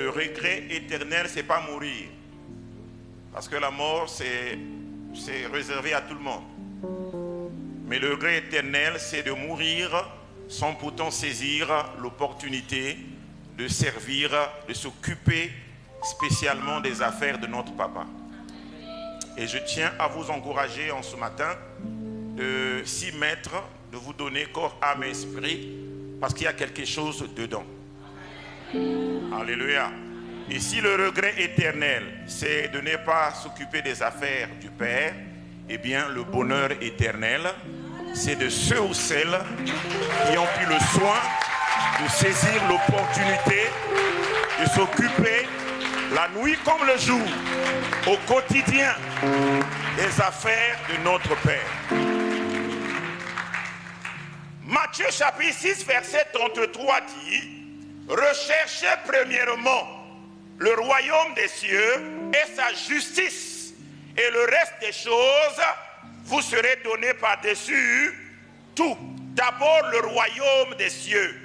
le regret éternel, c'est pas mourir. Parce que la mort, c'est réservé à tout le monde. Mais le regret éternel, c'est de mourir sans pourtant saisir l'opportunité de servir, de s'occuper spécialement des affaires de notre papa. Et je tiens à vous encourager en ce matin de s'y mettre, de vous donner corps, âme et esprit, parce qu'il y a quelque chose dedans. Alléluia. Et si le regret éternel, c'est de ne pas s'occuper des affaires du Père, eh bien le bonheur éternel, c'est de ceux ou celles qui ont pris le soin de saisir l'opportunité de s'occuper la nuit comme le jour, au quotidien, des affaires de notre Père. Matthieu chapitre 6, verset 33 dit: recherchez premièrement le royaume des cieux et sa justice, et le reste des choses vous serez donné par-dessus tout. D'abord le royaume des cieux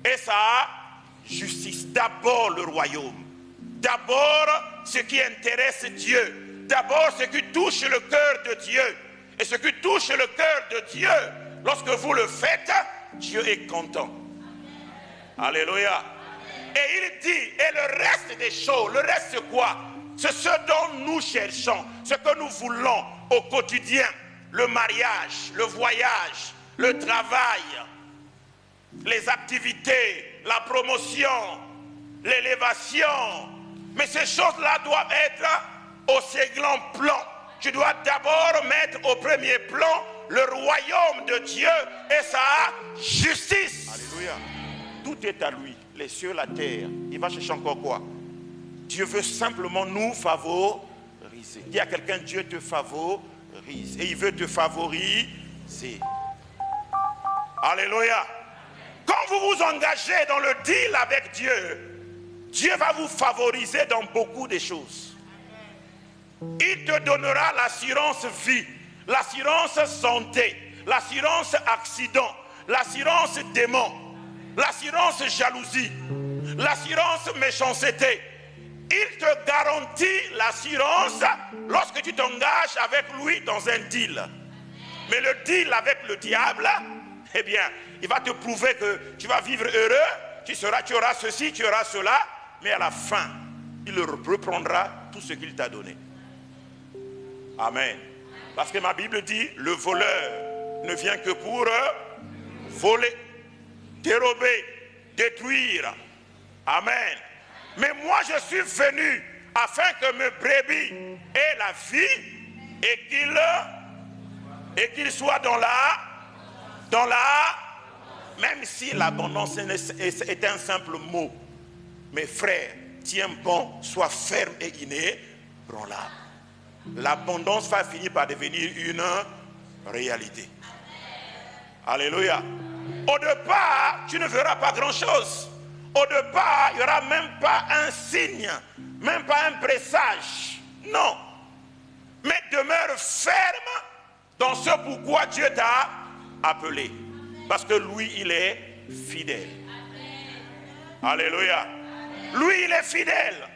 et sa justice. D'abord le royaume. D'abord ce qui intéresse Dieu. D'abord ce qui touche le cœur de Dieu. Et ce qui touche le cœur de Dieu, lorsque vous le faites, Dieu est content. Alléluia. Et il dit, et le reste des choses, le reste c'est quoi? C'est ce dont nous cherchons, ce que nous voulons au quotidien. Le mariage, le voyage, le travail, les activités, la promotion, l'élévation. Mais ces choses-là doivent être au second plan. Tu dois d'abord mettre au premier plan le royaume de Dieu et sa justice. Alléluia. Tout est à lui, les cieux, la terre. Il va chercher encore quoi? Dieu veut simplement nous favoriser. Dis à quelqu'un, Dieu te favorise. Et il veut te favoriser. Alléluia. Quand vous vous engagez dans le deal avec Dieu, Dieu va vous favoriser dans beaucoup de choses. Il te donnera l'assurance vie, l'assurance santé, l'assurance accident, l'assurance démon, l'assurance jalousie, l'assurance méchanceté. Il te garantit l'assurance lorsque tu t'engages avec lui dans un deal. Mais le deal avec le diable, eh bien, il va te prouver que tu vas vivre heureux, tu auras ceci, tu auras cela, mais à la fin, il reprendra tout ce qu'il t'a donné. Amen. Parce que ma Bible dit, le voleur ne vient que pour voler, dérober, détruire. Amen. Mais moi je suis venu afin que mes brebis aient la vie et qu'ils soient dans la, même si l'abondance est un simple mot. Mes frères, tiens bon, sois ferme et inébranlable. L'abondance va finir par devenir une réalité. Alléluia. Au départ, tu ne verras pas grand-chose. Au départ, il n'y aura même pas un signe, même pas un présage. Non. Mais demeure ferme dans ce pourquoi Dieu t'a appelé. Parce que lui, il est fidèle. Alléluia. Lui, il est fidèle.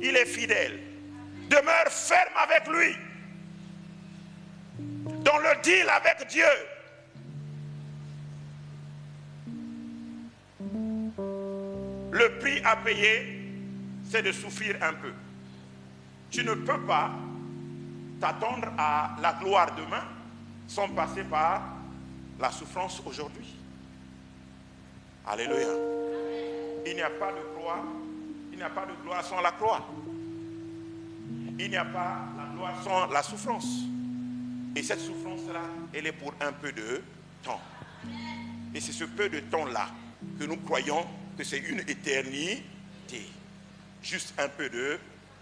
Il est fidèle. Demeure ferme avec lui. Dans le deal avec Dieu. Le prix à payer, c'est de souffrir un peu. Tu ne peux pas t'attendre à la gloire demain sans passer par la souffrance aujourd'hui. Alléluia. Il n'y a pas de gloire, il n'y a pas de gloire sans la croix. Il n'y a pas la gloire sans la souffrance. Et cette souffrance-là, elle est pour un peu de temps. Et c'est ce peu de temps-là que nous croyons que c'est une éternité. Juste un peu de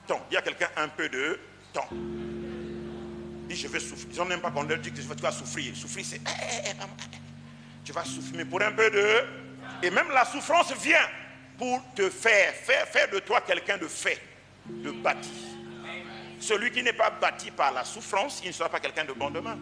temps. Il y a quelqu'un un peu de temps. Dit je vais souffrir. Ils n'aiment pas qu'on leur dise que tu vas souffrir. Souffrir c'est tu vas souffrir, mais pour un peu de. Et même la souffrance vient pour te faire de toi quelqu'un de fait, de bâti. Celui qui n'est pas bâti par la souffrance, il ne sera pas quelqu'un de bon demain.